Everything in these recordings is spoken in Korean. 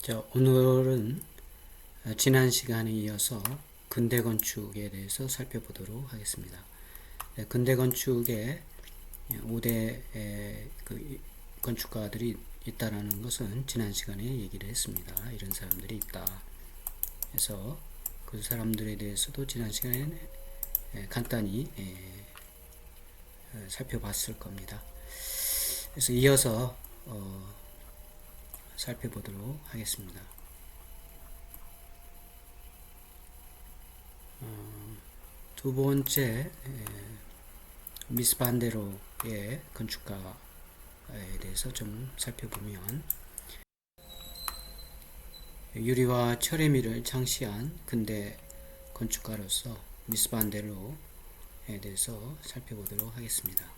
자, 오늘은 지난 시간에 이어서 근대 건축에 대해서 살펴보도록 하겠습니다. 근대 건축에 5대 건축가들이 있다라는 것은 지난 시간에 얘기를 했습니다. 이런 사람들이 있다. 그래서 그 사람들에 대해서도 지난 시간에 간단히 살펴봤을 겁니다. 그래서 이어서 살펴보도록 하겠습니다. 두 번째, 미스 반데로의 건축가에 대해서 좀 살펴보면, 유리와 철의 미를 창시한 근대 건축가로서 미스 반데로에 대해서 살펴보도록 하겠습니다.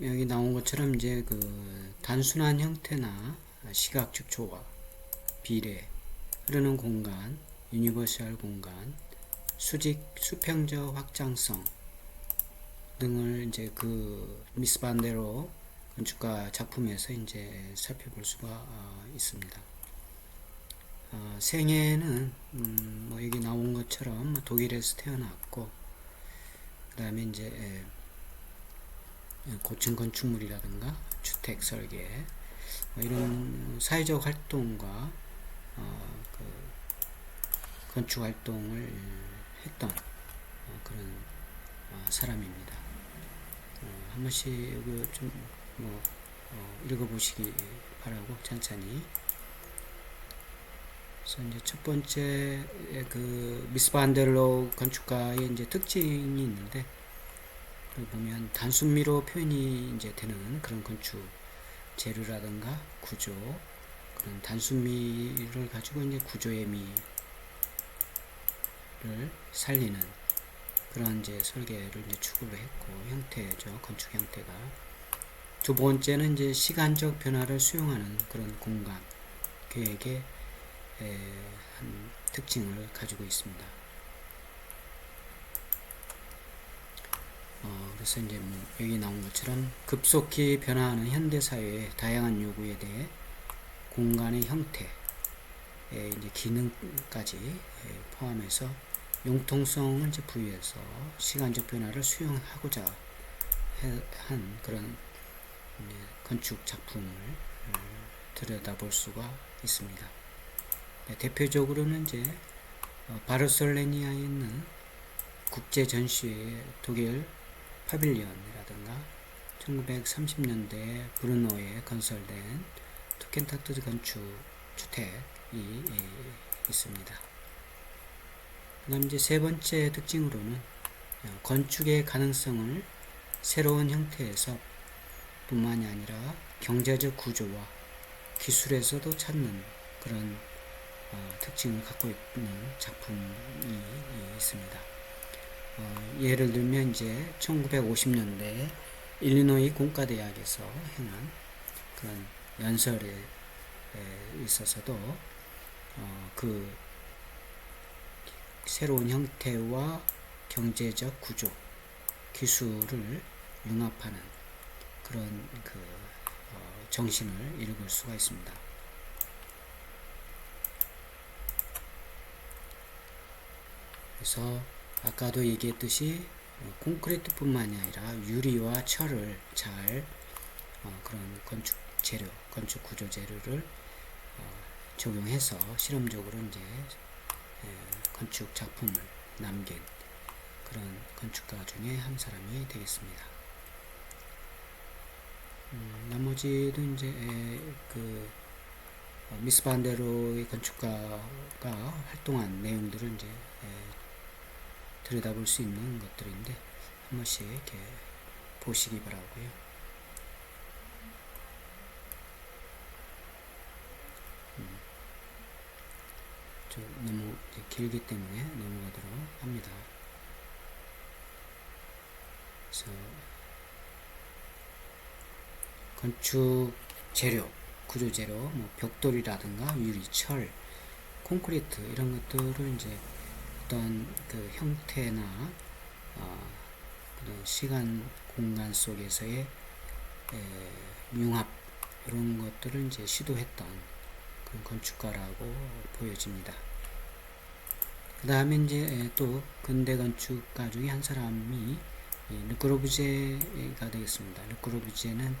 여기 나온 것처럼 이제 그 단순한 형태나 시각적 조화, 비례, 흐르는 공간, 유니버셜 공간, 수평적 확장성 등을 이제 그 미스 반데로 건축가 작품에서 이제 살펴볼 수가 있습니다. 생애는 뭐 여기 나온 것처럼 독일에서 태어났고, 그 다음에 이제 고층 건축물이라든가 주택 설계 이런 사회적 활동과 그 건축 활동을 했던 그런 사람입니다. 한 번씩 좀 읽어보시기 바라고 천천히. 그래서 이제 첫 번째 그 미스 반데로 건축가의 이제 특징이 있는데, 보면 단순미로 표현이 이제 되는 그런 건축 재료라든가 구조, 그런 단순미를 가지고 이제 구조의 미를 살리는 그런 이제 설계를 이제 추구를 했고, 형태죠. 건축 형태가. 두 번째는 이제 시간적 변화를 수용하는 그런 공간 계획의 한 특징을 가지고 있습니다. 그래서 이제 여기 나온 것처럼 급속히 변화하는 현대사회의 다양한 요구에 대해 공간의 형태, 이제 기능까지 포함해서 융통성을 이제 부여해서 시간적 변화를 수용하고자 한 그런 건축 작품을 들여다볼 수가 있습니다. 대표적으로는 이제 바르셀로나에 있는 국제 전시회 독일 파빌리언이라든가 1930년대 브루노에 건설된 투켄타트 건축 주택이 있습니다. 그 다음 이제 세 번째 특징으로는 건축의 가능성을 새로운 형태에서 뿐만이 아니라 경제적 구조와 기술에서도 찾는 그런 특징을 갖고 있는 작품이 있습니다. 예를 들면 이제 1950년대 일리노이 공과대학에서 행한 그런 연설에 있어서도 그 새로운 형태와 경제적 구조, 기술을 융합하는 그런 그 정신을 읽을 수가 있습니다. 그래서 아까도 얘기했듯이 콘크리트뿐만이 아니라 유리와 철을 잘 그런 건축 재료, 건축 구조 재료를 적용해서 실험적으로 이제 건축 작품을 남긴 그런 건축가 중에 한 사람이 되겠습니다. 나머지도 이제 그 미스 반데로의 건축가가 활동한 내용들을 이제 들여다볼 수 있는 것들인데 한 번씩 이렇게 보시기 바라고요. 너무 길기 때문에 넘어가도록 합니다. 그래서 건축 재료, 구조 재료, 뭐 벽돌이라든가 유리, 철, 콘크리트 이런 것들을 이제 어떤 그 형태나 어떤 시간 공간 속에서의 융합 이런 것들을 이제 시도했던 그런 건축가라고 보여집니다. 그 다음에 이제 또 근대 건축가 중에 한 사람이 르꼬르부제가 되겠습니다. 르꼬르부제는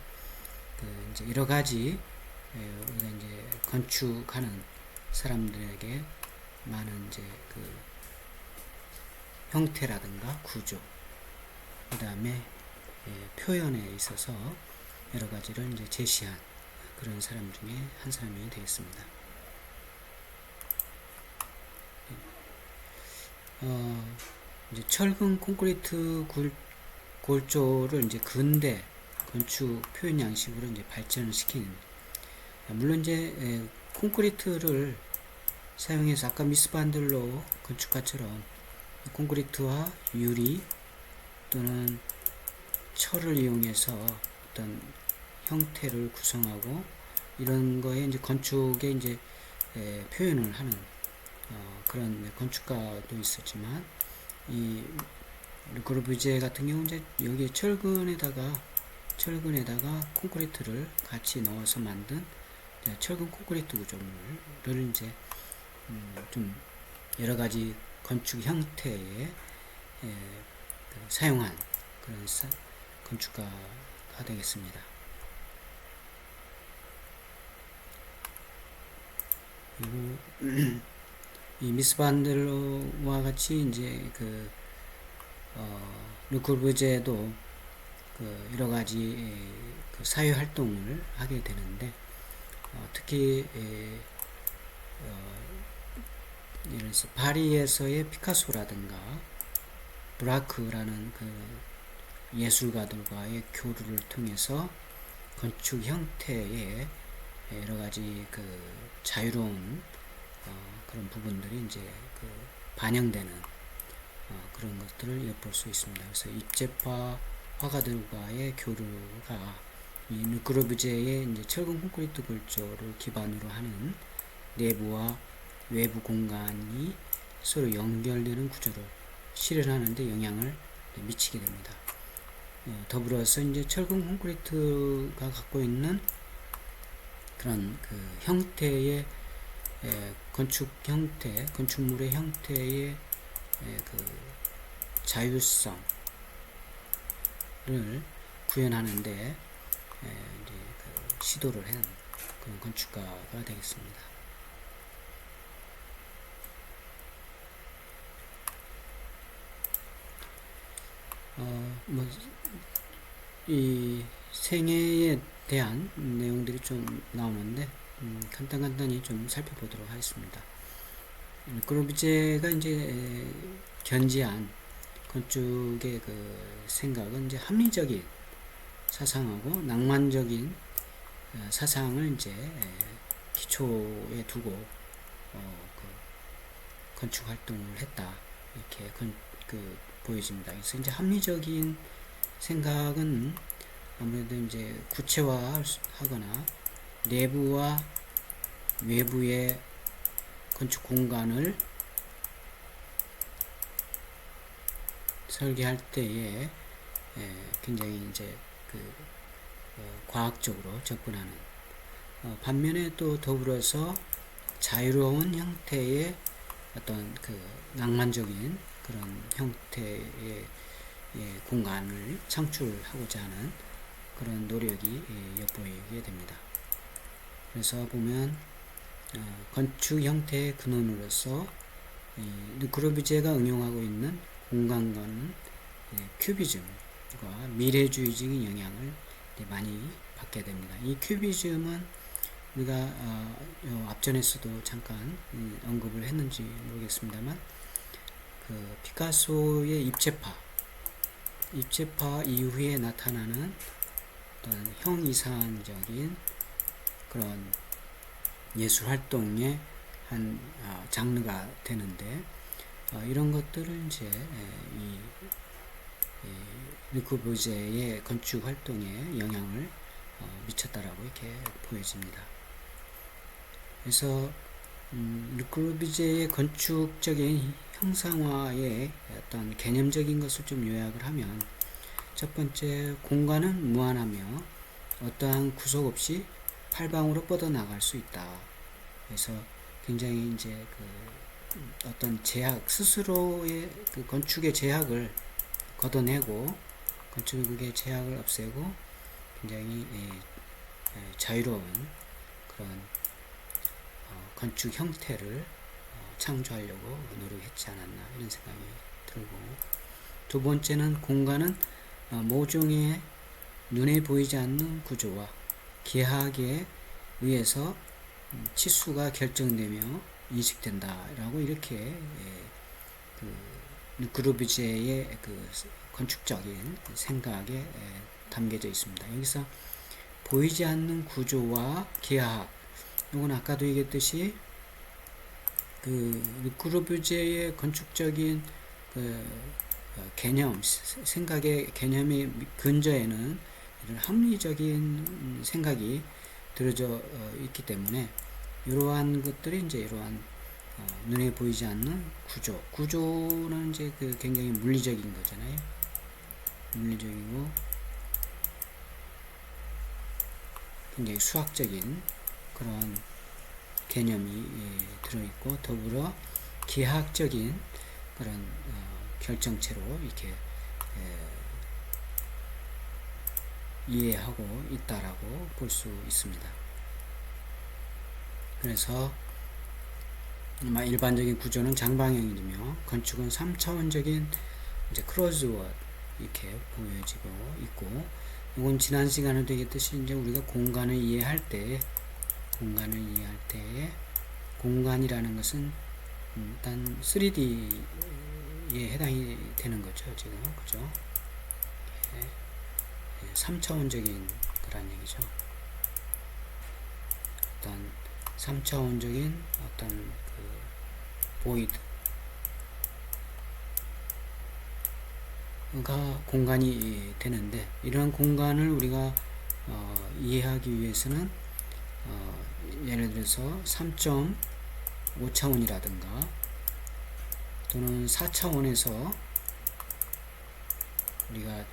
그 이제 여러 가지 우리가 이제 건축하는 사람들에게 많은 이제 그 형태라든가 구조, 그 다음에 표현에 있어서 여러 가지를 이제 제시한 그런 사람 중에 한 사람이 되겠습니다. 이제 철근 콘크리트 골조를 이제 근대 건축 표현 양식으로 이제 발전을 시킨, 물론 이제 콘크리트를 사용해서 아까 미스 반델로 건축가처럼 콘크리트와 유리 또는 철을 이용해서 어떤 형태를 구성하고 이런 거에 이제 건축에 이제 표현을 하는 그런 건축가도 있었지만, 이 르꼬르비제 같은 경우는 이제 여기 철근에다가 콘크리트를 같이 넣어서 만든 철근 콘크리트 구조물을 이제 좀 여러 가지 건축 형태에 사용한 그런 건축가가 되겠습니다. 그리고 이 미스 반델로와 같이 이제 그 르꼬르비제도 그 여러 가지 그 사회 활동을 하게 되는데, 특히 예를 들어서 파리에서의 피카소라든가 브라크라는 그 예술가들과의 교류를 통해서 건축 형태의 여러 가지 그 자유로운 그런 부분들이 이제 그 반영되는 그런 것들을 엿볼 수 있습니다. 그래서 입체파 화가들과의 교류가 이 르꼬르비제의 이제 철근 콘크리트 골조를 기반으로 하는 내부와 외부 공간이 서로 연결되는 구조를 실현하는 데 영향을 미치게 됩니다. 더불어서 이제 철근 콘크리트가 갖고 있는 그런 그 형태의 건축 형태, 건축물의 형태의 그 자율성을 구현하는데 이제 그 시도를 한 그런 건축가가 되겠습니다. 이 생애에 대한 내용들이 좀 나오는데 간단히 좀 살펴보도록 하겠습니다. 르꼬르비제가 이제 견지한 건축의 그 생각은 이제 합리적인 사상하고 낭만적인 사상을 이제 기초에 두고 그 건축 활동을 했다, 이렇게 보여집니다. 그래서 이제 합리적인 생각은 아무래도 이제 구체화하거나 내부와 외부의 건축 공간을 설계할 때에 굉장히 이제 그 과학적으로 접근하는, 반면에 또 더불어서 자유로운 형태의 어떤 그 낭만적인 그런 형태의 공간을 창출하고자 하는 그런 노력이 엿보이게 됩니다. 그래서 보면 건축 형태의 근원으로서 르꼬르비제가 응용하고 있는 공간과는 큐비즘과 미래주의적인 영향을 많이 받게 됩니다. 이 큐비즘은 우리가 앞전에서도 잠깐 언급을 했는지 모르겠습니다만, 그 피카소의 입체파 이후에 나타나는 어떤 형이상적인 그런 예술 활동의 한 장르가 되는데, 이런 것들을 이제 이 르꼬르비제의 건축 활동에 영향을 미쳤다라고 이렇게 보여집니다. 그래서 르꼬르비제의 건축적인 형상화의 어떤 개념적인 것을 좀 요약을 하면, 첫 번째, 공간은 무한하며 어떠한 구속 없이 활방으로 뻗어나갈 수 있다. 그래서 굉장히 이제 어떤 제약, 스스로의 건축의 제약을 걷어내고 건축의 제약을 없애고 굉장히 자유로운 그런 건축 형태를 창조하려고 노력했지 않았나 이런 생각이 들고, 두 번째는 공간은 모종의 눈에 보이지 않는 구조와 계하학에 의해서 치수가 결정되며 인식된다라고 이렇게 르 그루비제의 건축적인 생각에 담겨져 있습니다. 여기서 보이지 않는 구조와 계하학, 이건 아까도 얘기했듯이 르 그루비제의 건축적인 개념, 생각의 개념의 근저에는 이런 합리적인 생각이 들어져 있기 때문에 이러한 것들이 이제 이러한 눈에 보이지 않는 구조는 이제 굉장히 물리적인 거잖아요. 물리적이고 굉장히 수학적인 그런 개념이 들어있고, 더불어 기하학적인 그런 결정체로 이렇게 이해하고 있다라고 볼 수 있습니다. 그래서 일반적인 구조는 장방형이며 건축은 3차원적인 이제 크로즈워드 이렇게 보여지고 있고, 이건 지난 시간에도 얘기했듯이 이제 우리가 공간을 이해할 때 공간이라는 것은 일단 3D에 해당이 되는 거죠, 지금. 그죠? 3차원적인 거란 얘기죠. 어떤 3차원적인 어떤 보이드가 공간이 되는데, 이러한 공간을 우리가 이해하기 위해서는 예를 들어서 3.5차원이라든가 또는 4차원에서 우리가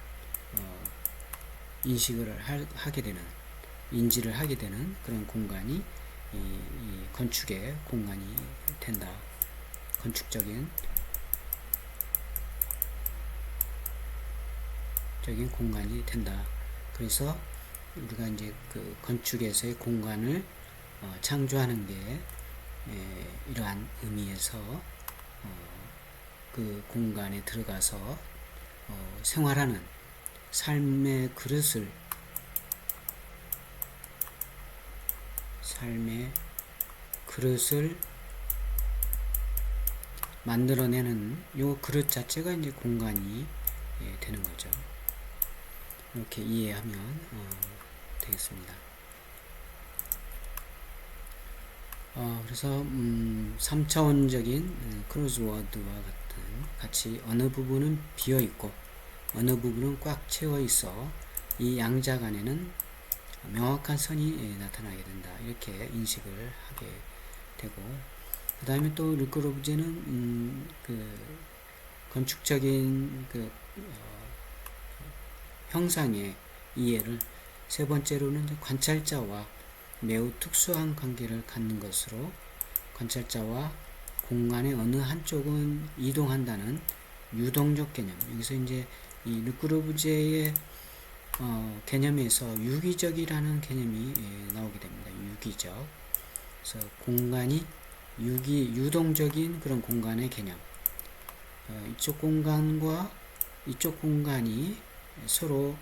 인지를 하게 되는 그런 공간이 이 건축의 공간이 된다. 건축적인 공간이 된다. 그래서 우리가 이제 건축에서의 공간을 창조하는 게 이러한 의미에서 그 공간에 들어가서 생활하는 삶의 그릇을 만들어내는 요 그릇 자체가 이제 공간이 되는 거죠. 이렇게 이해하면 되겠습니다. 그래서 3차원적인 크로즈워드와 같이 어느 부분은 비어 있고 어느 부분은 꽉 채워 있어 이 양자 간에는 명확한 선이 나타나게 된다. 이렇게 인식을 하게 되고, 그 다음에 또 르 그루비제는 건축적인 형상의 이해를 세 번째로는 관찰자와 매우 특수한 관계를 갖는 것으로 관찰자와 공간의 어느 한쪽은 이동한다는 유동적 개념, 여기서 이제 이 르 그루비제의 개념에서 유기적이라는 개념이 나오게 됩니다. 유기적. 그래서 공간이 유동적인 그런 공간의 개념. 이쪽 공간과 이쪽 공간이 서로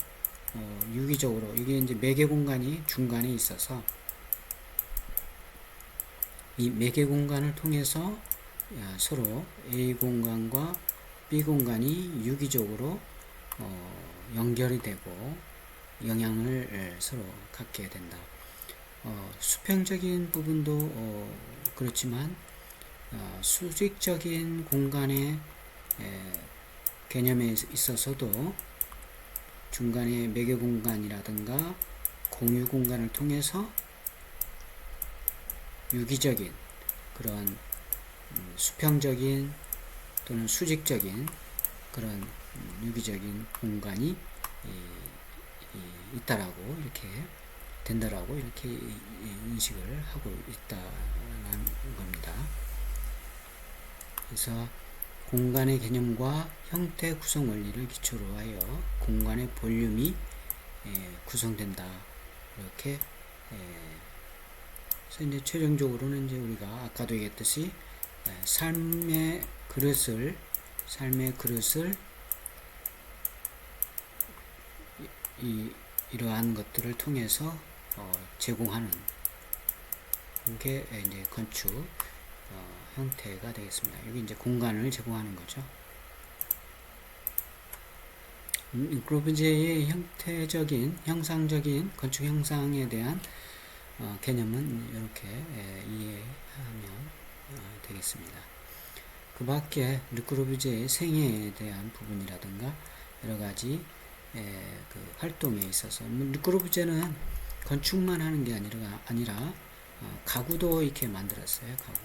유기적으로, 이게 이제 매개 공간이 중간에 있어서 이 매개 공간을 통해서 서로 A 공간과 B 공간이 유기적으로 연결이 되고 영향을 서로 갖게 된다. 수평적인 부분도 그렇지만 수직적인 공간의 개념에 있어서도 중간에 매개 공간이라든가 공유 공간을 통해서 유기적인 그런 수평적인 또는 수직적인 그런 유기적인 공간이 있다라고 이렇게 된다라고 이렇게 인식을 하고 있다는 겁니다. 그래서 공간의 개념과 형태 구성 원리를 기초로 하여 공간의 볼륨이 구성된다. 이렇게 그래서 이제 최종적으로는 이제 우리가 아까도 얘기했듯이 삶의 그릇을 이러한 것들을 통해서 제공하는 게 이제 건축 형태가 되겠습니다. 여기 이제 공간을 제공하는 거죠. 루브제의 형태적인, 형상적인 건축 형상에 대한 개념은 이렇게 이해하면 되겠습니다. 그 밖에 르크루브제의 생애에 대한 부분이라든가 여러 가지 그 활동에 있어서 르크루브제는 건축만 하는 게 아니라 가구도 이렇게 만들었어요. 가구.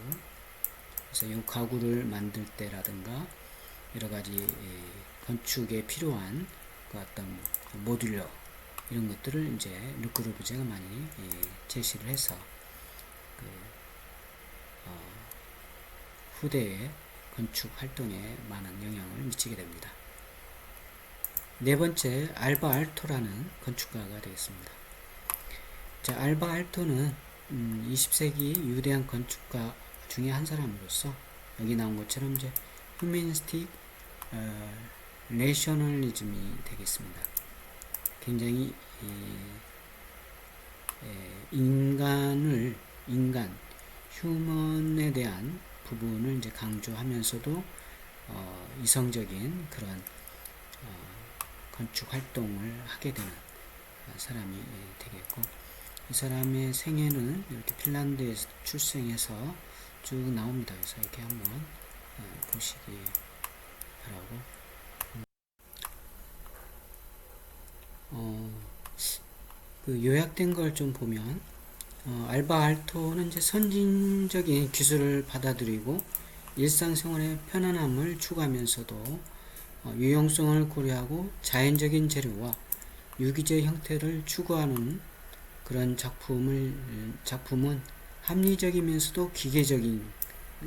그래서 이 가구를 만들 때라든가 여러 가지 건축에 필요한 그 어떤 모듈러 이런 것들을 이제 르크루브제가 많이 제시를 해서 그 후대의 건축 활동에 많은 영향을 미치게 됩니다. 네 번째, 알바 알토라는 건축가가 되겠습니다. 자, 알바 알토는 20세기 유대한 건축가 중에 한 사람으로서 여기 나온 것처럼 이제 휴머니스틱 레이셔널리즘이 되겠습니다. 굉장히 휴먼에 대한 부분을 이제 강조하면서도 이성적인 그런 건축 활동을 하게 되는 사람이 되겠고, 이 사람의 생애는 이렇게 핀란드에서 출생해서 쭉 나옵니다. 그래서 이렇게 한번 보시기 바라고. 그 요약된 걸 좀 보면 알바 알토는 이제 선진적인 기술을 받아들이고 일상생활의 편안함을 추구하면서도 유용성을 고려하고 자연적인 재료와 유기적 형태를 추구하는 그런 작품은 합리적이면서도 기계적인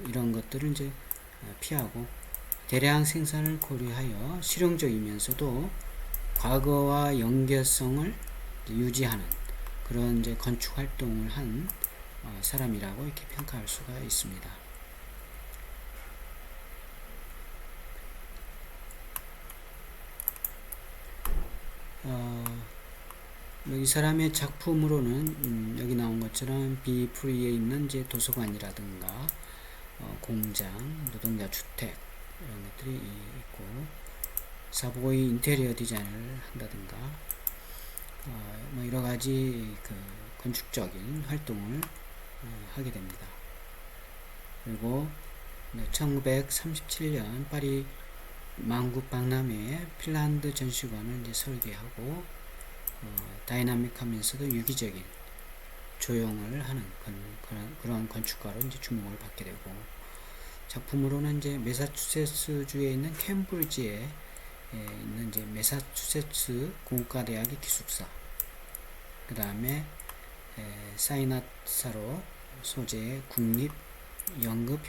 이런 것들을 이제 피하고 대량 생산을 고려하여 실용적이면서도 과거와 연결성을 유지하는 그런 이제 건축 활동을 한 사람이라고 이렇게 평가할 수가 있습니다. 이 사람의 작품으로는 여기 나온 것처럼 비프리에 있는 이제 도서관이라든가 공장, 노동자 주택 이런 것들이 있고 사보이 인테리어 디자인을 한다든가 뭐 여러 가지 그 건축적인 활동을 하게 됩니다. 그리고 1937년 파리 만국 박람회에 핀란드 전시관을 이제 설계하고 다이나믹하면서도 유기적인 조형을 하는 그런 건축가로 이제 주목을 받게 되고, 작품으로는 이제 매사추세츠주에 있는 캠브리지에 있는 이제 매사추세츠 공과대학의 기숙사, 그 다음에 사이나사로 소재의 국립연극협회,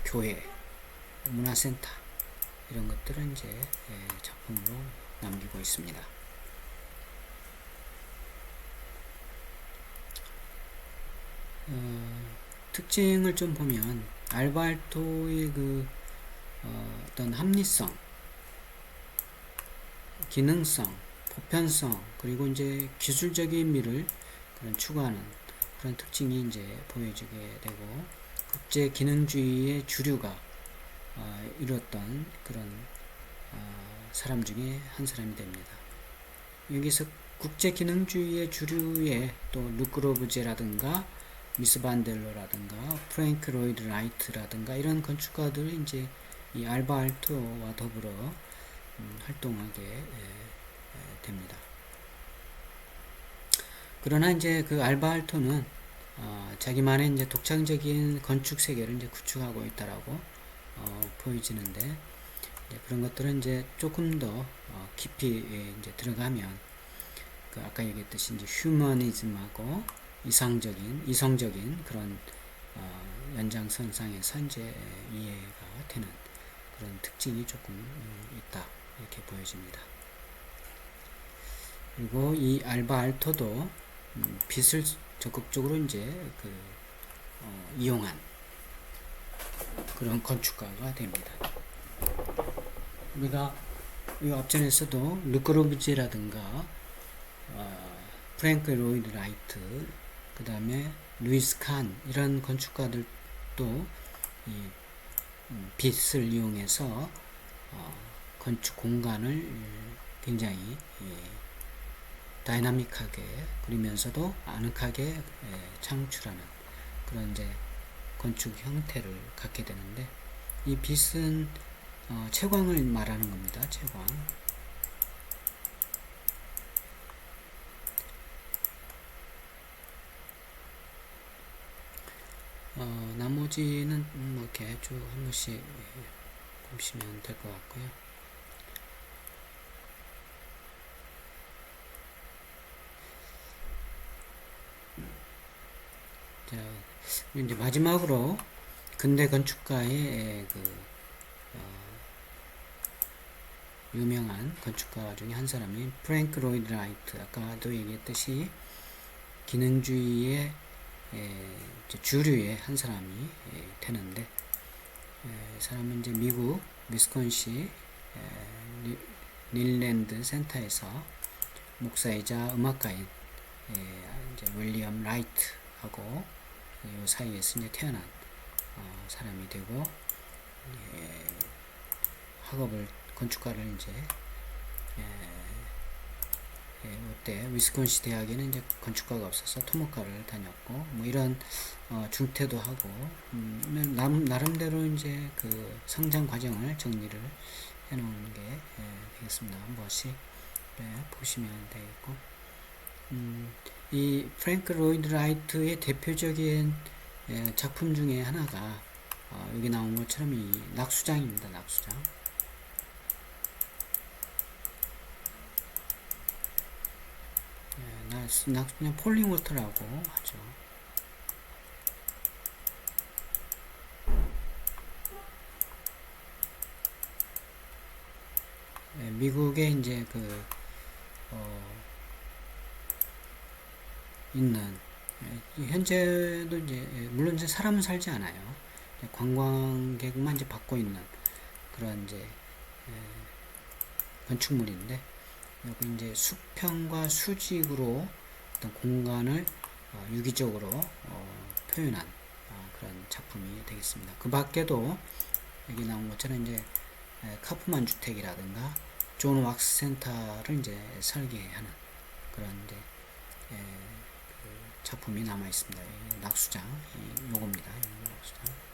교회, 문화센터 이런 것들은 이제 작품으로 남기고 있습니다. 특징을 좀 보면 알바 알토의 그 어떤 합리성, 기능성, 보편성, 그리고 이제 기술적인 미를 그런 추구하는 그런 특징이 이제 보여지게 되고, 국제 기능주의의 주류가 이뤘던 그런 사람 중에 한 사람이 됩니다. 여기서 국제 기능주의의 주류에 또 르크루브제라든가 미스 반델로라든가 프랭크 로이드 라이트라든가 이런 건축가들이 이제 이 알바 알토와 더불어 활동하게 됩니다. 그러나 이제 그 알바 알토는 자기만의 이제 독창적인 건축 세계를 이제 구축하고 있다라고 보여지는데, 그런 것들은 이제 조금 더 깊이 이제 들어가면 그 아까 얘기했듯이 이제 휴머니즘하고 이성적인 그런 연장선상에서 이제 이해가 되는 그런 특징이 조금 있다 이렇게 보여집니다. 그리고 이 알바 알토도 빛을 적극적으로 이제 이용한 그런 건축가가 됩니다. 우리가 이 앞전에서도 르꼬르부지에라든가 프랭크 로이드 라이트, 그 다음에 루이스 칸 이런 건축가들도 이 빛을 이용해서 건축 공간을 굉장히 다이나믹하게 그리면서도 아늑하게 창출하는 그런 이제 건축 형태를 갖게 되는데, 이 빛은 채광을 말하는 겁니다. 채광. 나머지는 뭐 이렇게 쭉 한 번씩 보시면 될 것 같고요. 자, 이제 마지막으로 근대 건축가의 유명한 건축가 중에 한 사람이 프랭크 로이드 라이트. 아까도 얘기했듯이 기능주의의 주류의 한 사람이 되는데, 사람은 이제 미국 위스콘시 릴랜드 센터에서 목사이자 음악가인 이제 윌리엄 라이트하고 이 사이에서 이제 태어난 사람이 되고, 학업을 건축가를 이제 그때 위스콘시 대학에는 이제 건축가가 없어서 토목과를 다녔고, 뭐 이런 중퇴도 하고 나름대로 이제 그 성장 과정을 정리를 해놓은 게 되겠습니다. 한 번씩 보시면 되겠고, 이 프랭크 로이드 라이트의 대표적인 작품 중에 하나가 여기 나온 것처럼 이 낙수장입니다. 낙수장. 그냥 폴링워터라고 하죠. 미국에 이제 있는, 현재도 이제 물론 이제 사람은 살지 않아요. 관광객만 이제 받고 있는 그런 이제 건축물인데, 여기 이제 수평과 수직으로 어떤 공간을 유기적으로 표현한 그런 작품이 되겠습니다. 그 밖에도 여기 나온 것처럼 이제 카프만 주택이라든가 존 왁스 센터를 이제 설계하는 그런 이제 그 작품이 남아 있습니다. 낙수장, 요겁니다. 낙수장.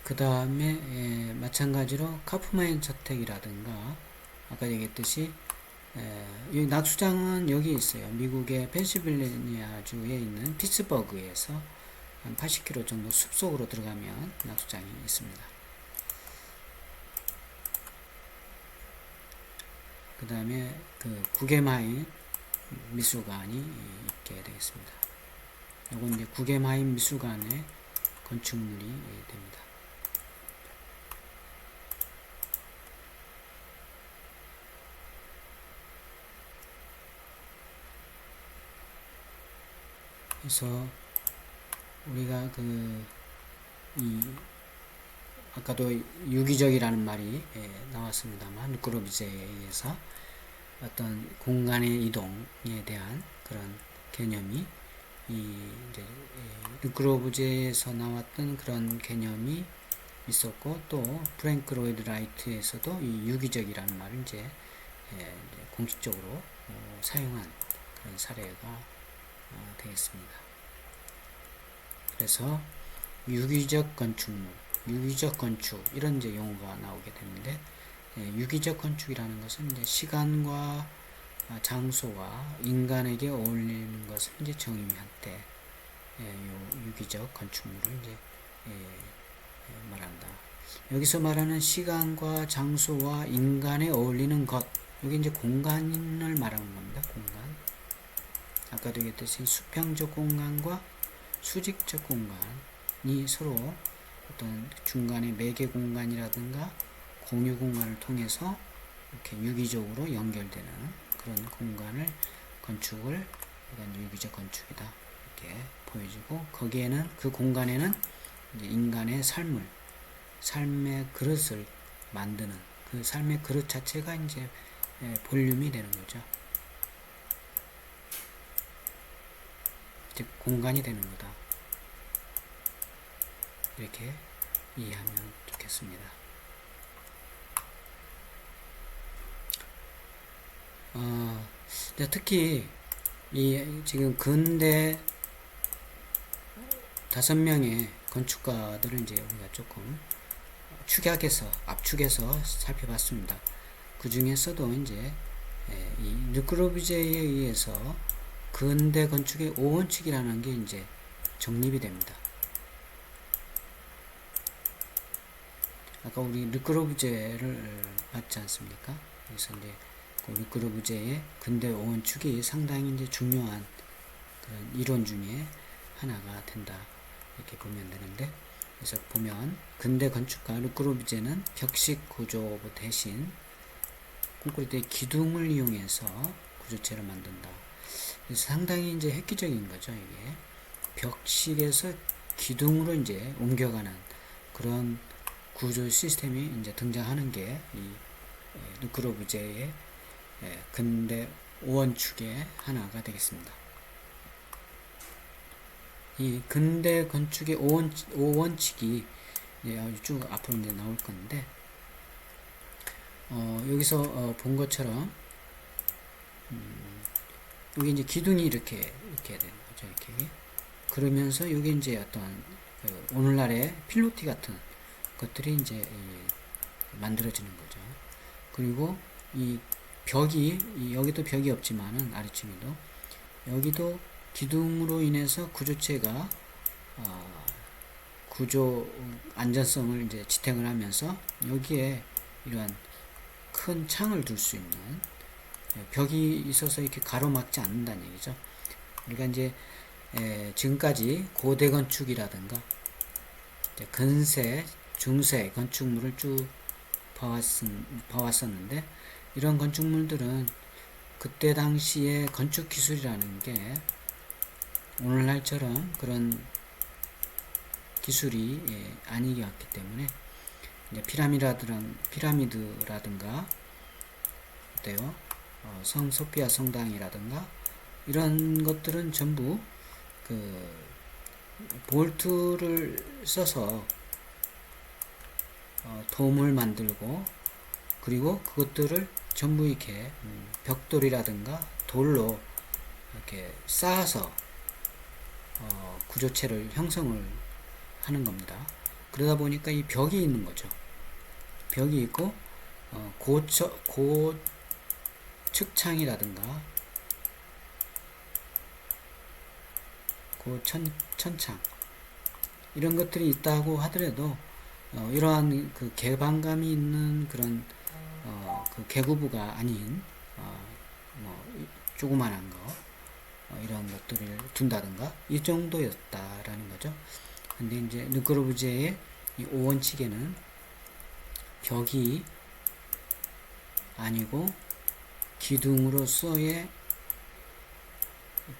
그 다음에 마찬가지로 카프만 저택이라든가 아까 얘기했듯이 이 낙수장은 여기 있어요. 미국의 펜실베니아주에 있는 피츠버그에서 한 80km 정도 숲속으로 들어가면 낙수장이 있습니다. 그 다음에 그 구게마인 미술관이 있게 되겠습니다. 이건 이제 구게마인 미술관의 건축물이 됩니다. 그래서 우리가 아까도 유기적이라는 말이 나왔습니다만, 르꼬르비제에 의해서 어떤 공간의 이동에 대한 그런 개념이 이제 르꼬르비제에서 나왔던 그런 개념이 있었고, 또 프랭크 로이드 라이트에서도 이 유기적이라는 말을 이제 공식적으로 사용한 그런 사례가 되겠습니다. 그래서 유기적 건축물, 유기적 건축 이런 이제 용어가 나오게 되는데, 유기적 건축이라는 것은 이제 시간과 장소와 인간에게 어울리는 것을 이제 정의할 때 요 유기적 건축물을 이제 말한다. 여기서 말하는 시간과 장소와 인간에 어울리는 것, 여기 이제 공간을 말하는 겁니다. 공간. 아까도 얘기했듯이 수평적 공간과 수직적 공간이 서로 어떤 중간에 매개 공간이라든가 공유 공간을 통해서 이렇게 유기적으로 연결되는 그런 공간을 건축을 이런 유기적 건축이다 이렇게 보여지고, 거기에는 그 공간에는 이제 인간의 삶의 그릇을 만드는 그 삶의 그릇 자체가 이제 볼륨이 되는 거죠. 즉 공간이 되는 거다. 이렇게 이해하면 좋겠습니다. 특히 이 지금 근대 5명의 건축가들을 이제 우리가 조금 압축해서 살펴봤습니다. 그 중에서도 이제 이 르크로비제에 의해서 근대 건축의 5원칙이라는 게 이제 정립이 됩니다. 아까 우리 르크로비제를 봤지 않습니까? 그래서 이제 그 르크로비제의 근대 5원칙이 상당히 이제 중요한 그런 이론 중에 하나가 된다 이렇게 보면 되는데, 그래서 보면 근대 건축가 르크로비제는 벽식 구조 대신 콘크리트의 기둥을 이용해서 구조체를 만든다. 그래서 상당히 이제 획기적인 거죠. 이게 벽식에서 기둥으로 이제 옮겨가는 그런 구조 시스템이 이제 등장하는 게 이 르크로비제의 근대 5원칙의 하나가 되겠습니다. 이 근대 건축의 5원칙이 쭉 앞으로 이제 나올 건데, 여기서 본 것처럼 여기 이제 기둥이 이렇게 되는 거죠. 이렇게. 그러면서 여기 이제 어떤 오늘날의 필로티 같은 것들이 이제 만들어지는 거죠. 그리고 이 벽이 여기도 벽이 없지만은 아래층에도 여기도 기둥으로 인해서 구조체가 구조 안전성을 이제 지탱을 하면서 여기에 이러한 큰 창을 둘 수 있는 벽이 있어서 이렇게 가로막지 않는다는 얘기죠. 그러니까 이제 지금까지 고대 건축이라든가 근세, 중세 건축물을 쭉 봐왔었는데, 이런 건축물들은 그때 당시의 건축 기술이라는 게 오늘날처럼 그런 기술이 아니었기 때문에 이제 피라미드라든가 어때요? 성 소피아 성당이라든가 이런 것들은 전부 그 볼트를 써서 돔을 만들고, 그리고 그것들을 전부 이렇게 벽돌이라든가 돌로 이렇게 쌓아서 구조체를 형성을 하는 겁니다. 그러다 보니까 이 벽이 있는 거죠. 벽이 있고 고측창이라든가 고천창 이런 것들이 있다고 하더라도 이러한 그 개방감이 있는 그런 그 개구부가 아닌 뭐 조그만한 거 이런 것들을 둔다든가 이 정도였다라는 거죠. 근데 이제 르크로비제의 이 5원칙에는 벽이 아니고 기둥으로서의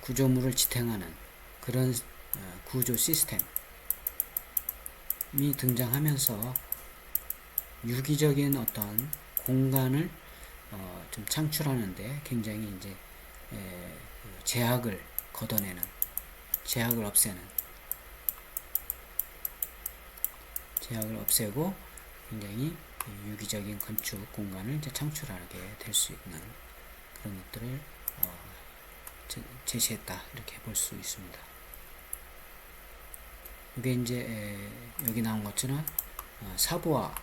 구조물을 지탱하는 그런 구조 시스템이 등장하면서 유기적인 어떤 공간을 좀 창출하는데 굉장히 이제 제약을 걷어내는, 제약을 없애고 굉장히 유기적인 건축 공간을 이제 창출하게 될 수 있는 그런 것들을 제시했다 이렇게 볼 수 있습니다. 이게 이제 여기 나온 것처럼 사부화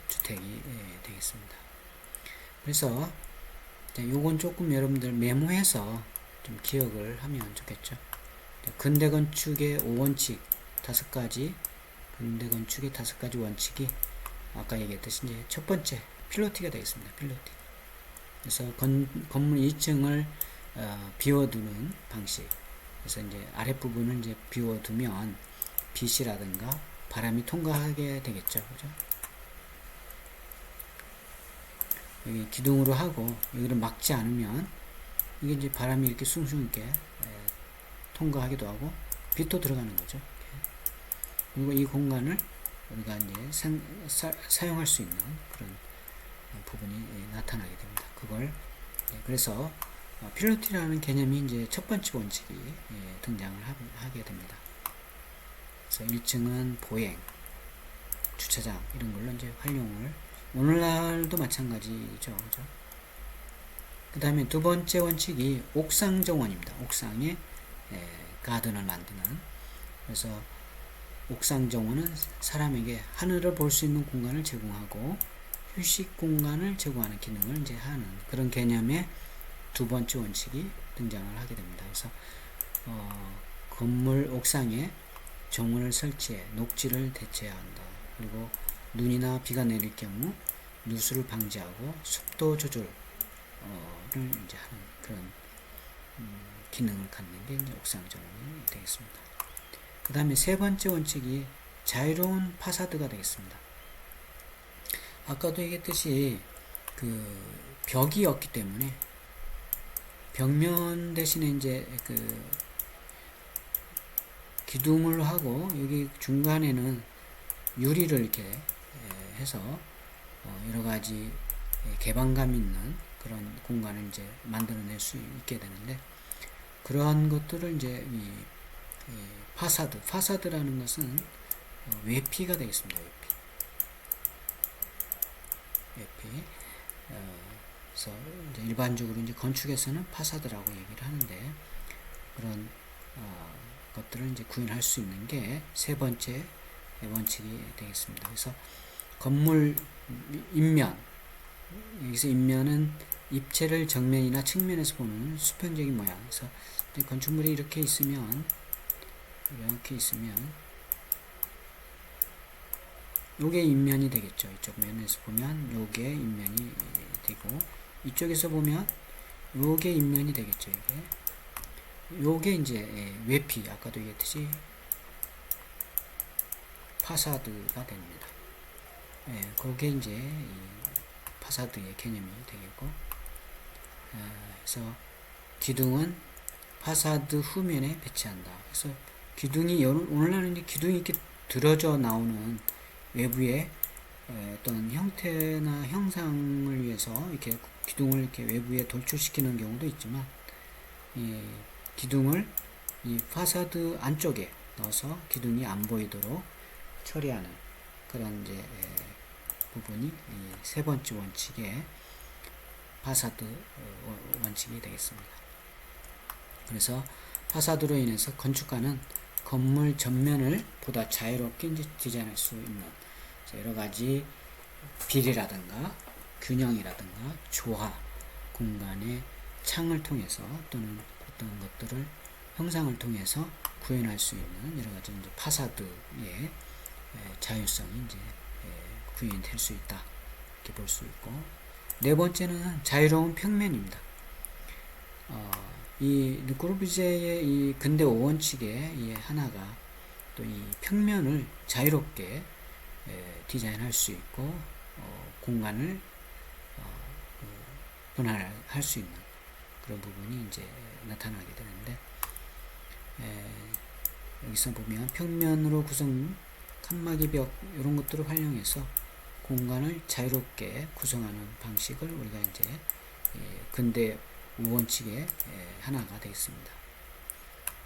주택이 되겠습니다. 그래서 요건 조금 여러분들 메모해서 좀 기억을 하면 좋겠죠. 근대 건축의 5원칙 5가지, 근대 건축의 5가지 원칙이 아까 얘기했듯이 이제 첫 번째 필로티가 되겠습니다. 필로티. 그래서 건물 2층을 비워두는 방식. 그래서 이제 아랫부분을 이제 비워두면 빛이라든가 바람이 통과하게 되겠죠. 그죠? 여기 기둥으로 하고 여기를 막지 않으면 이게 이제 바람이 이렇게 숭숭 있게 통과하기도 하고 빛도 들어가는 거죠. 그리고 이 공간을 우리가 이제 사용할 수 있는 그런 부분이 나타나게 됩니다. 그걸 그래서 필로티라는 개념이 이제 첫 번째 원칙이 등장을 하게 됩니다. 그래서 1층은 보행, 주차장 이런 걸로 이제 활용을 오늘날도 마찬가지죠. 그죠? 그 다음에 두 번째 원칙이 옥상 정원입니다. 옥상에 가든을 만드는. 그래서 옥상 정원은 사람에게 하늘을 볼 수 있는 공간을 제공하고 휴식 공간을 제공하는 기능을 이제 하는 그런 개념의 두 번째 원칙이 등장을 하게 됩니다. 그래서 건물 옥상에 정원을 설치해 녹지를 대체해야 한다. 그리고 눈이나 비가 내릴 경우 누수를 방지하고 습도 조절을 이제 하는 그런 기능을 갖는 게 이제 옥상 정원이 되겠습니다. 그 다음에 세 번째 원칙이 자유로운 파사드가 되겠습니다. 아까도 얘기했듯이 그 벽이 없기 때문에 벽면 대신에 이제 그 기둥을 하고 여기 중간에는 유리를 이렇게 해서 여러 가지 개방감 있는 그런 공간을 이제 만들어낼 수 있게 되는데 그러한 것들을 이제 이 파사드라는 것은 외피가 되겠습니다. 외피. 그래서 이제 일반적으로 이제 건축에서는 파사드라고 얘기를 하는데 그런 것들을 이제 구현할 수 있는 게 세 번째 원칙이 되겠습니다. 그래서 건물 입면, 여기서 입면은 입체를 정면이나 측면에서 보는 수평적인 모양. 그래서 건축물이 이렇게 있으면 요게 입면이 되겠죠. 이쪽 면에서 보면 요게 입면이 되고 이쪽에서 보면 요게 입면이 되겠죠. 요게 이제 외피, 아까도 얘기했듯이 파사드가 됩니다. 그게 이제 이 파사드의 개념이 되겠고, 그래서 기둥은 파사드 후면에 배치한다. 그래서 기둥이 오늘날은 이제 기둥이 이렇게 들어져 나오는 외부의 어떤 형태나 형상을 위해서 이렇게 기둥을 이렇게 외부에 돌출시키는 경우도 있지만, 이 기둥을 이 파사드 안쪽에 넣어서 기둥이 안 보이도록 처리하는 그런 이제 부분이 이 세 번째 원칙의 파사드 원칙이 되겠습니다. 그래서 파사드로 인해서 건축가는 건물 전면을 보다 자유롭게 이제 디자인할 수 있는 여러 가지 비례라든가 균형이라든가 조화, 공간의 창을 통해서 또는 어떤 것들을 형상을 통해서 구현할 수 있는 여러 가지 이제 파사드의 자율성이 이제 구현될 수 있다, 이렇게 볼 수 있고, 네 번째는 자유로운 평면입니다. 이 르꼬르비제의 이 근대 5원칙의 이 하나가 또 이 평면을 자유롭게 디자인할 수 있고 공간을 분할할 수 있는 그런 부분이 이제 나타나게 되는데, 여기서 보면 평면으로 구성 칸막이 벽 이런 것들을 활용해서 공간을 자유롭게 구성하는 방식을 우리가 이제 근대 5원칙의 하나가 되겠습니다.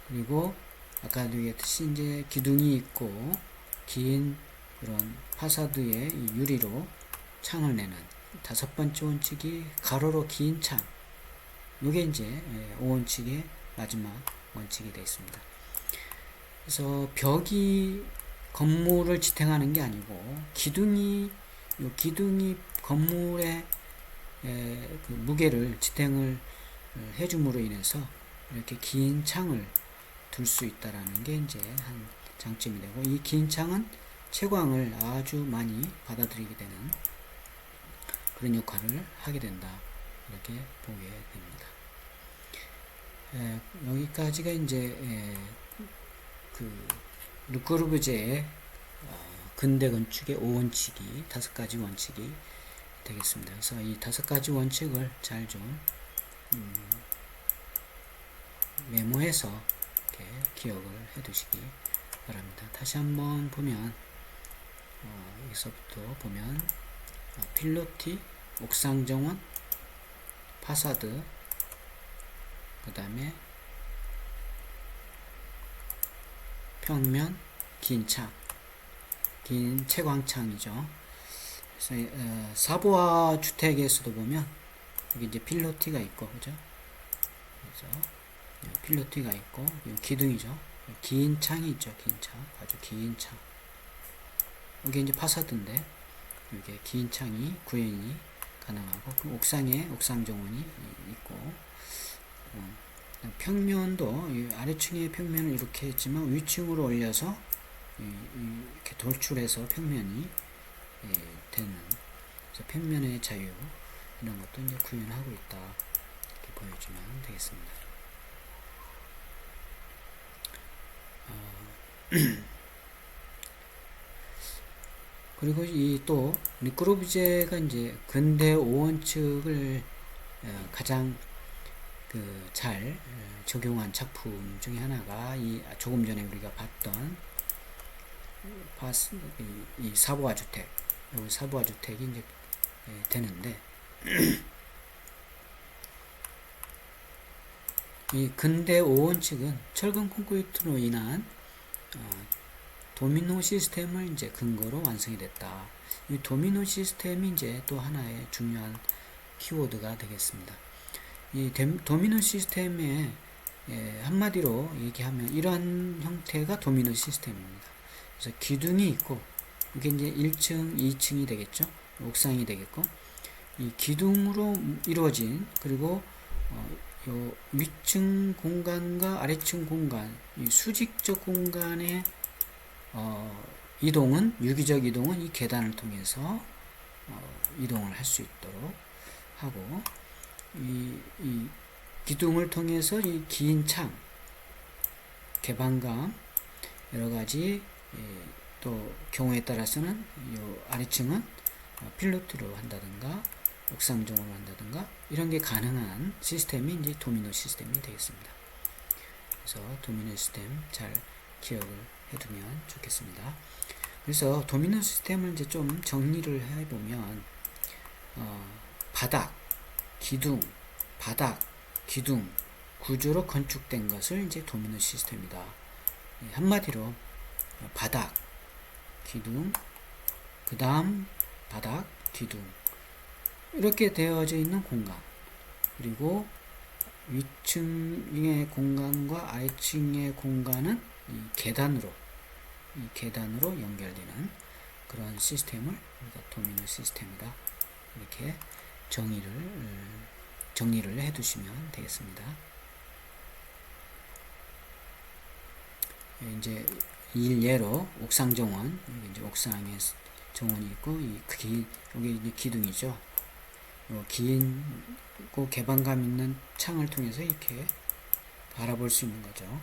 그리고 아까도 얘기했듯이 이제 기둥이 있고 긴 그런 파사드의 이 유리로 창을 내는 다섯 번째 원칙이 가로로 긴 창. 이게 이제 5원칙의 마지막 원칙이 되어 있습니다. 그래서 벽이 건물을 지탱하는 게 아니고 기둥이 건물의 그 무게를 지탱을 해줌으로 인해서 이렇게 긴 창을 둘 수 있다라는 게 이제 한 장점이 되고, 이 긴 창은 채광을 아주 많이 받아들이게 되는 그런 역할을 하게 된다, 이렇게 보게 됩니다. 여기까지가 이제 그 르꼬르브제의 근대 건축의 5원칙이 5가지 원칙이 되겠습니다. 그래서 이 5가지 원칙을 잘 좀 메모해서 이렇게 기억을 해 두시기 바랍니다. 다시 한번 보면 여기서부터 보면 필로티, 옥상 정원, 파사드, 그 다음에 평면, 긴 창, 긴 채광창이죠. 그래서 사보아 주택에서도 보면 여기 이제 필로티가 있고, 그죠? 그래서 필로티가 있고, 기둥이죠. 긴 창이 있죠. 긴 창, 아주 긴 창. 이게 이제 파사드인데, 이게 긴 창이 구현이 가능하고, 그 옥상에 옥상 정원이 있고, 평면도 아래층의 평면을 이렇게 했지만 위층으로 올려서 이렇게 돌출해서 평면이 되는, 그래서 평면의 자유, 이런 것도 이제 구현하고 있다, 이렇게 보여주면 되겠습니다. 그리고 이 또 르꼬르비제가 이제 근대 5원칙을 가장 잘 적용한 작품 중에 하나가 이 조금 전에 우리가 봤던 이 사보아 주택, 이 사보아 주택이 이제 되는데, 이 근대 5원칙은 철근 콘크리트로 인한 도미노 시스템을 이제 근거로 완성이 됐다. 이 도미노 시스템이 이제 또 하나의 중요한 키워드가 되겠습니다. 이 도미노 시스템의 한마디로 얘기하면 이러한 형태가 도미노 시스템입니다. 그래서 기둥이 있고, 이게 이제 1층, 2층이 되겠죠. 옥상이 되겠고, 이 기둥으로 이루어진, 그리고 요 위층 공간과 아래층 공간, 이 수직적 공간의 이동은, 유기적 이동은 이 계단을 통해서 이동을 할 수 있도록 하고, 이 기둥을 통해서 이 긴 창, 개방감, 여러가지, 또 경우에 따라서는 이 아래층은 필로티로 한다든가 옥상정으로 한다든가 이런 게 가능한 시스템이 이제 도미노 시스템이 되겠습니다. 그래서 도미노 시스템 잘 기억을 해두면 좋겠습니다. 그래서 도미노 시스템을 이제 좀 정리를 해보면 바닥, 기둥, 바닥, 기둥 구조로 건축된 것을 이제 도미노 시스템이다. 한마디로 바닥, 기둥, 그 다음 바닥, 기둥, 이렇게 되어져 있는 공간, 그리고 위층의 공간과 아래층의 공간은 이 계단으로 연결되는 그런 시스템을 우리가 도미노 시스템이다, 이렇게 정리를 해 두시면 되겠습니다. 이제 일예로 옥상 정원, 여기 이제 옥상에 정원이 있고, 여기 이제 기둥이죠. 긴 개방감 있는 창을 통해서 이렇게 바라볼 수 있는 거죠.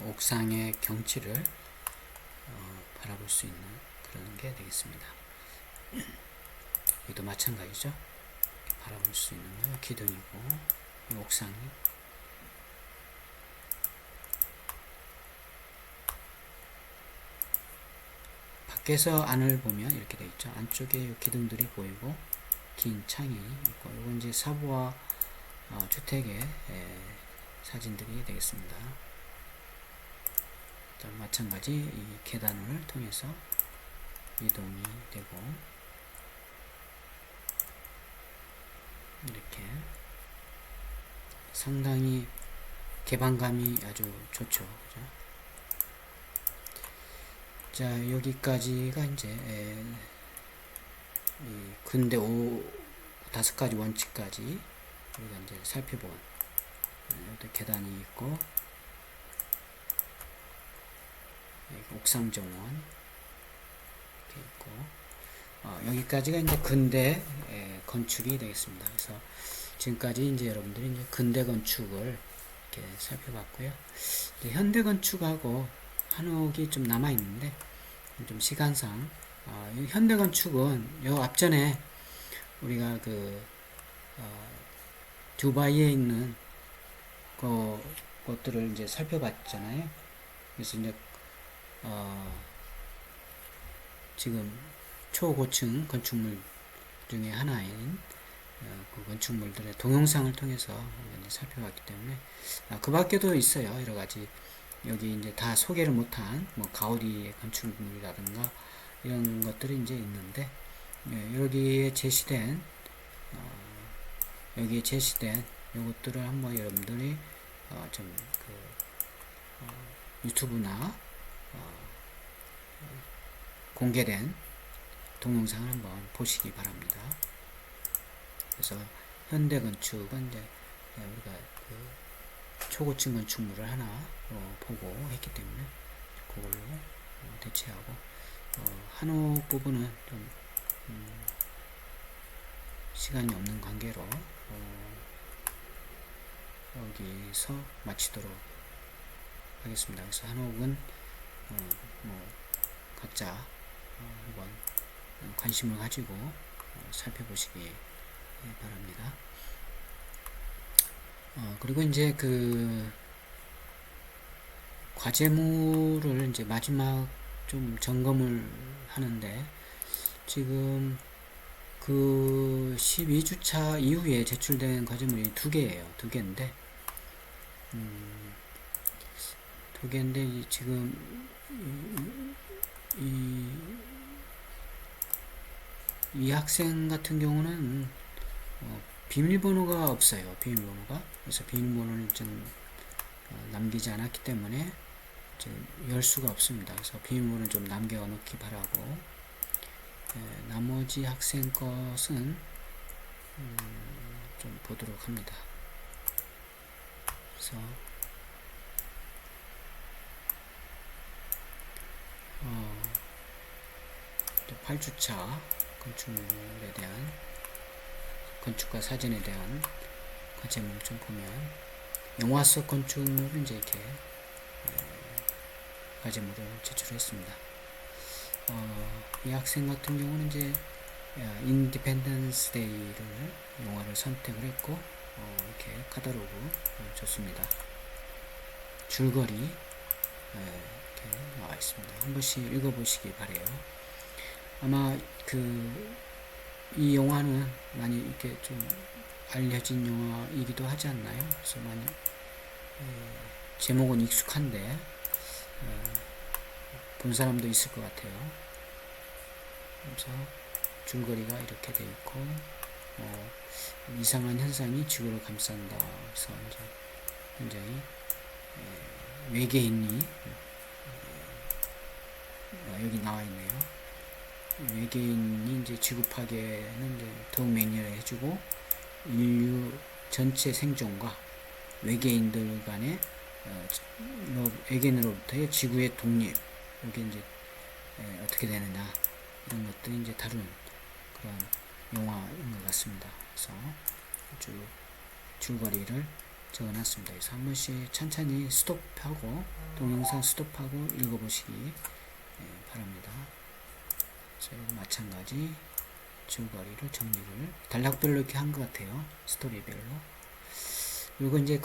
옥상의 경치를 바라볼 수 있는 그런 게 되겠습니다. 여기도 마찬가지죠. 바라볼 수 있는 거 기둥이고, 옥상이 밖에서 안을 보면 이렇게 되어 있죠. 안쪽에 기둥들이 보이고 긴 창이 있고, 이건 이제 사보아 주택의 사진들이 되겠습니다. 마찬가지 이 계단을 통해서 이동이 되고, 이렇게 상당히 개방감이 아주 좋죠. 그죠? 자, 여기까지가 이제 이 근대 5가지 원칙까지 우리가 이제 살펴본 여기도 계단이 있고, 여기 옥상 정원 이렇게 있고, 여기까지가 이제 근대 건축이 되겠습니다. 그래서 지금까지 이제 여러분들이 이제 근대 건축을 이렇게 살펴봤고요. 이제 현대 건축하고 한옥이 좀 남아 있는데, 좀 시간상 이 현대 건축은 요 앞전에 우리가 두바이에 있는 것들을 이제 살펴봤잖아요. 그래서 이제 지금 초고층 건축물 중에 하나인 그 건축물들의 동영상을 통해서 이제 살펴봤기 때문에 그 밖에도 있어요. 여러 가지 여기 이제 다 소개를 못한 뭐 가우디의 건축물이라든가 이런 것들이 이제 있는데 여기에 제시된 요것들을 한번 여러분들이 유튜브나 공개된 동영상을 한번 보시기 바랍니다. 그래서 현대 건축은 이제 우리가 초고층 건축물을 하나 보고 했기 때문에 그걸로 대체하고 한옥 부분은 좀 시간이 없는 관계로 여기서 마치도록 하겠습니다. 그래서 한옥은 뭐 각자 한번 관심을 가지고 살펴보시기 바랍니다. 그리고 이제 과제물을 이제 마지막 좀 점검을 하는데 지금 12주차 이후에 제출된 과제물이 두 개인데 지금 이 학생 같은 경우는 비밀번호가 없어요. 그래서 비밀번호를 좀 남기지 않았기 때문에 지금 열 수가 없습니다. 그래서 비밀번호를 좀 남겨 놓기 바라고, 나머지 학생 것은 좀 보도록 합니다. 그래서 8주차 건축물에 대한 건축과 사진에 대한 과제물 좀 보면 영화 속 건축물은 이제 이렇게 과제물을 제출했습니다. 이 학생 같은 경우는 이제 인디펜던스 데이를 영화를 선택을 했고 이렇게 카탈로그 줬습니다. 줄거리 이렇게 나와 있습니다. 한 번씩 읽어보시기 바래요. 아마 이 영화는 많이 이렇게 좀 알려진 영화이기도 하지 않나요? 그래서 많이 제목은 익숙한데 본 사람도 있을 것 같아요. 그래서 줄거리가 이렇게 되어 있고 이상한 현상이 지구를 감싼다. 그래서 이제 굉장히 외계인이 여기 나와 있네요. 외계인이 이제 지구 파괴는 이제 더욱 맹렬해지고 인류 전체 생존과 외계인들 간의 외계인으로부터의 지구의 독립, 이게 이제 어떻게 되느냐 이런 것들이 이제 다룬 그런 영화인 것 같습니다. 그래서 아주 줄거리를 적어놨습니다. 그래서 한 번씩 천천히 스톱하고 동영상 스톱하고 읽어보시기 바랍니다. 그래서 마찬가지 줄거리를 정리를 단락별로 이렇게 한 것 같아요. 스토리별로. 그리고 이제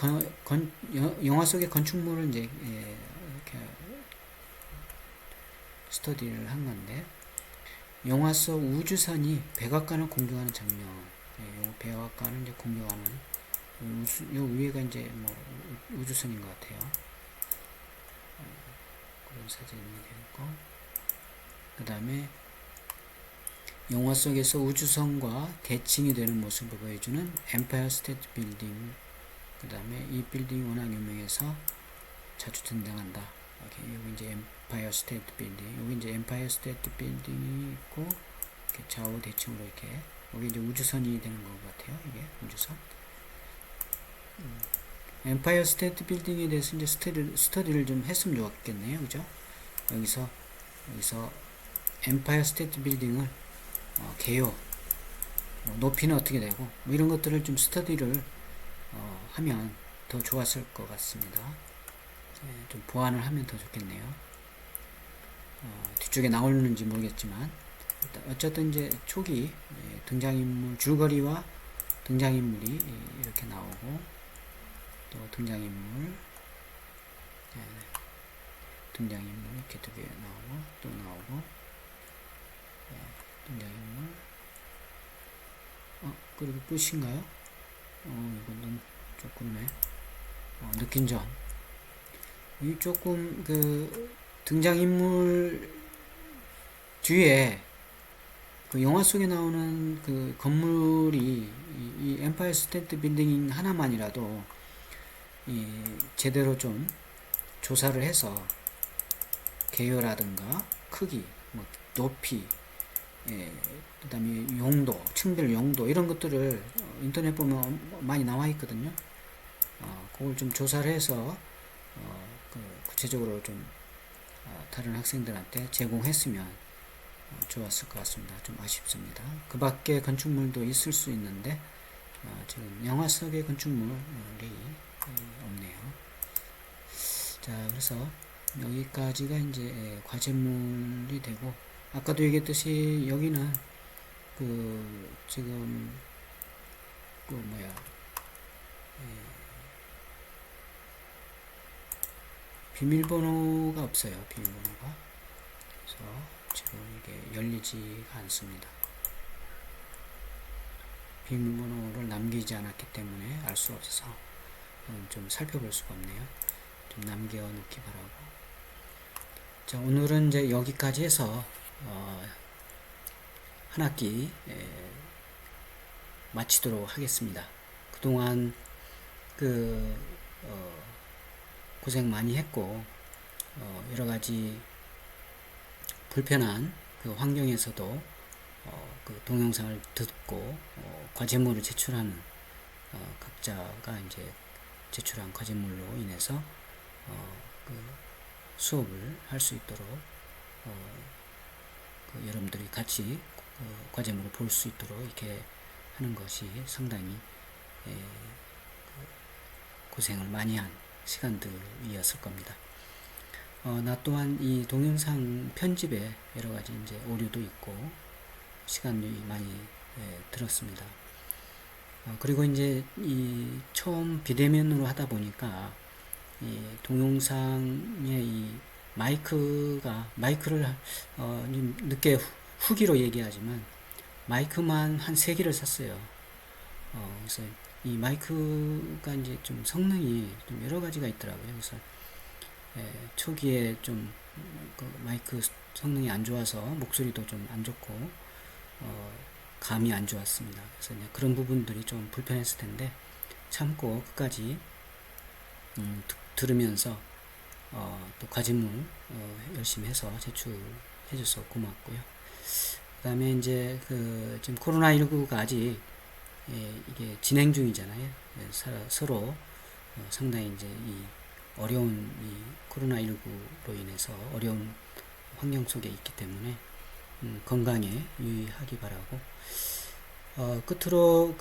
영화 속의 건축물을 이제 이렇게 스터디를 한 건데, 영화 속 우주선이 백악관을 공격하는 장면, 요 백악관을 이제 공격하는 요 위에가 이제 뭐 우주선인 것 같아요. 그런 사진이 되었고, 그 다음에 영화 속에서 우주선과 대칭이 되는 모습을 보여주는 엠파이어 스테이트 빌딩, 그 다음에 이 빌딩이 워낙 유명해서 자주 등장한다. 여기 이제 엠파이어 스테이트 빌딩, 여기 이제 엠파이어 스테이트 빌딩이 있고, 이렇게 좌우 대칭으로 이렇게, 여기 이제 우주선이 되는 것 같아요. 이게 우주선. 엠파이어 스테이트 빌딩에 대해서 이제 스터디를 좀 했으면 좋겠네요. 그죠? 여기서 엠파이어 스테이트 빌딩을 개요, 높이는 어떻게 되고 뭐 이런 것들을 좀 스터디를 하면 더 좋았을 것 같습니다. 좀 보완을 하면 더 좋겠네요. 뒤쪽에 나오는지 모르겠지만 어쨌든 이제 초기 등장인물 줄거리와 등장인물이 이렇게 나오고 또 등장인물 이렇게 두 개 나오고 또 나오고 등장인물 그리고 끝인가요? 이건 조금 느낀 점, 이 조금 그 등장인물 뒤에 그 영화 속에 나오는 그 건물이 이 엠파이어 스테이트 빌딩 하나만이라도 제대로 좀 조사를 해서 개요라든가 크기, 뭐 높이, 그 다음에 용도, 층별 용도 이런 것들을 인터넷 보면 많이 나와 있거든요. 그걸 좀 조사를 해서 그 구체적으로 좀 다른 학생들한테 제공했으면 좋았을 것 같습니다. 좀 아쉽습니다. 그 밖에 건축물도 있을 수 있는데 지금 영화 속의 건축물이 없네요. 자, 그래서 여기까지가 이제 과제물이 되고, 아까도 얘기했듯이 여기는 그 지금 그 비밀번호가 없어요. 비밀번호가. 그래서 지금 이게 열리지가 않습니다. 비밀번호를 남기지 않았기 때문에 알 수 없어서 좀 살펴볼 수가 없네요. 좀 남겨 놓기 바라고. 자, 오늘은 이제 여기까지 해서 한 학기 마치도록 하겠습니다. 그동안 그 고생 많이 했고 여러 가지 불편한 그 환경에서도 그 동영상을 듣고 과제물을 제출하는 각자가 이제 제출한 과제물로 인해서 그 수업을 할 수 있도록 그 여러분들이 같이 과제물을 볼 수 있도록 이렇게 하는 것이 상당히 고생을 많이 한 시간들이었을 겁니다. 나 또한 이 동영상 편집에 여러 가지 이제 오류도 있고 시간이 많이 들었습니다. 그리고 이제 이 처음 비대면으로 하다 보니까 이 동영상의 이 마이크를 좀 늦게 후기로 얘기하지만 마이크만 한 3개를 샀어요. 그래서 이 마이크가 이제 좀 성능이 좀 여러 가지가 있더라고요. 그래서 초기에 좀 그 마이크 성능이 안 좋아서 목소리도 좀 안 좋고 감이 안 좋았습니다. 그래서 이제 그런 부분들이 좀 불편했을 텐데 참고 끝까지 들으면서 또 과제물 열심히 해서 제출해줘서 고맙고요. 그 다음에 이제 그 지금 코로나19가 아직 이게 진행 중이잖아요. 서로 상당히 이제 이 어려운 이 코로나19로 인해서 어려운 환경 속에 있기 때문에 건강에 유의하기 바라고, 끝으로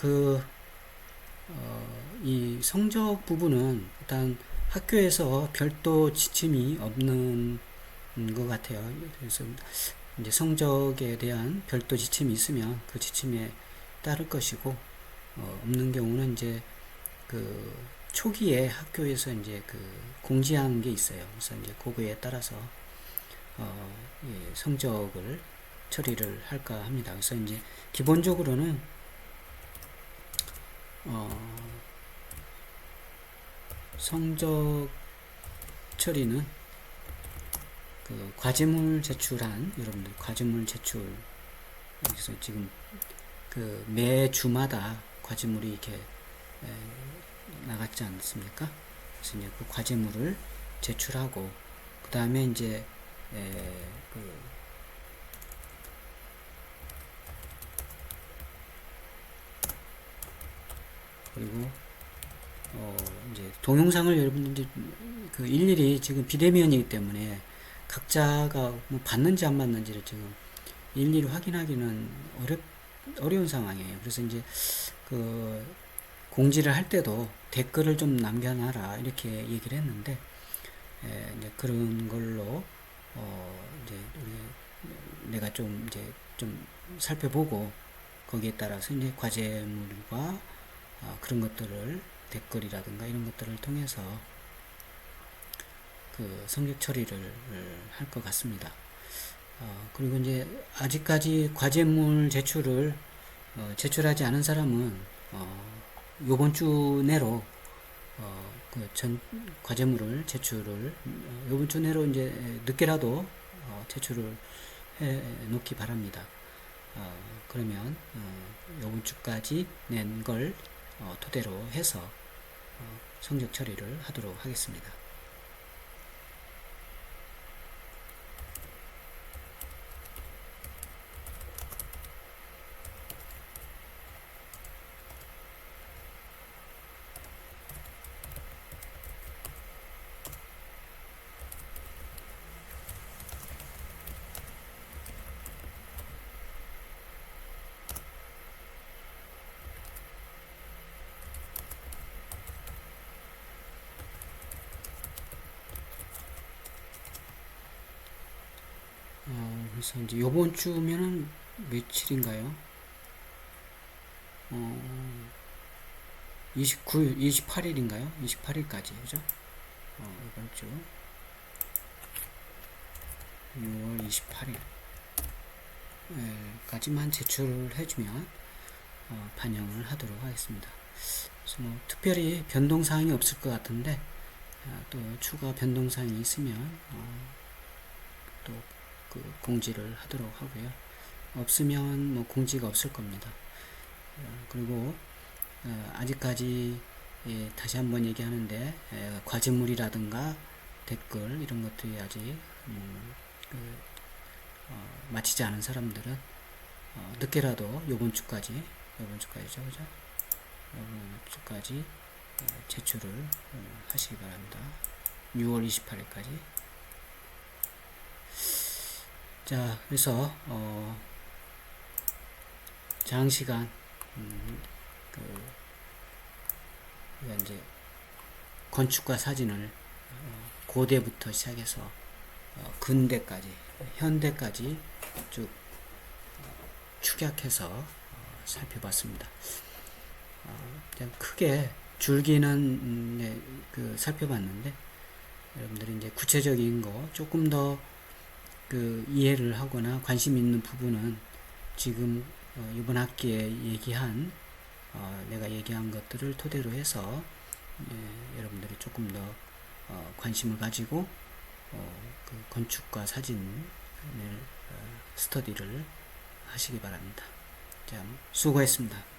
이 성적 부분은 일단 학교에서 별도 지침이 없는 것 같아요. 그래서 이제 성적에 대한 별도 지침이 있으면 그 지침에 따를 것이고, 없는 경우는 이제 그 초기에 학교에서 이제 그 공지한 게 있어요. 그래서 이제 그거에 따라서 성적을 처리를 할까 합니다. 그래서 이제 기본적으로는 성적 처리는 그 과제물 제출한 여러분들 과제물 제출, 그래서 지금 그 매 주마다 과제물이 이렇게 나갔지 않습니까? 그래서 이제 그 과제물을 제출하고 그 다음에 이제 그리고 어, 이제 동영상을 여러분들 이제 그 일일이 지금 비대면이기 때문에 각자가 뭐 받는지 안 받는지를 지금 일일이 확인하기는 어려운 상황이에요. 그래서 이제 그 공지를 할 때도 댓글을 좀 남겨놔라 이렇게 얘기를 했는데, 이제 그런 걸로 이제 내가 좀 이제 좀 살펴보고 거기에 따라서 이제 과제물과 그런 것들을 댓글이라든가 이런 것들을 통해서 그 성적 처리를 할 것 같습니다. 그리고 이제 아직까지 과제물 제출을 제출하지 않은 사람은 요번 주 내로 그전 과제물을 제출을 요번 주 내로 이제 늦게라도 제출을 해 놓기 바랍니다. 그러면 요번 주까지 낸 걸 토대로 해서 성적 처리를 하도록 하겠습니다. 그래서 이제 요번 주면은 며칠인가요? 29일, 28일인가요? 28일까지, 그죠? 이번 주 6월 28일까지만 제출을 해주면 반영을 하도록 하겠습니다. 그래서 뭐 특별히 변동사항이 없을 것 같은데 또 추가 변동사항이 있으면 또 그 공지를 하도록 하고요. 없으면 뭐 공지가 없을 겁니다. 그리고 아직까지 다시 한번 얘기하는데 과제물이라든가 댓글 이런 것들이 아직 그, 마치지 않은 사람들은 늦게라도 요번 주까지죠, 그죠? 요번 주까지 제출을 하시기 바랍니다. 6월 28일까지. 자, 그래서 장시간 그 이제 건축과 사진을 고대부터 시작해서 근대까지 현대까지 쭉 축약해서 살펴봤습니다. 그냥 크게 줄기는 그 살펴봤는데 여러분들이 이제 구체적인 거 조금 더 그 이해를 하거나 관심 있는 부분은 지금 이번 학기에 얘기한 내가 얘기한 것들을 토대로 해서 여러분들이 조금 더 관심을 가지고 그 건축과 사진을 스터디를 하시기 바랍니다. 자, 수고했습니다.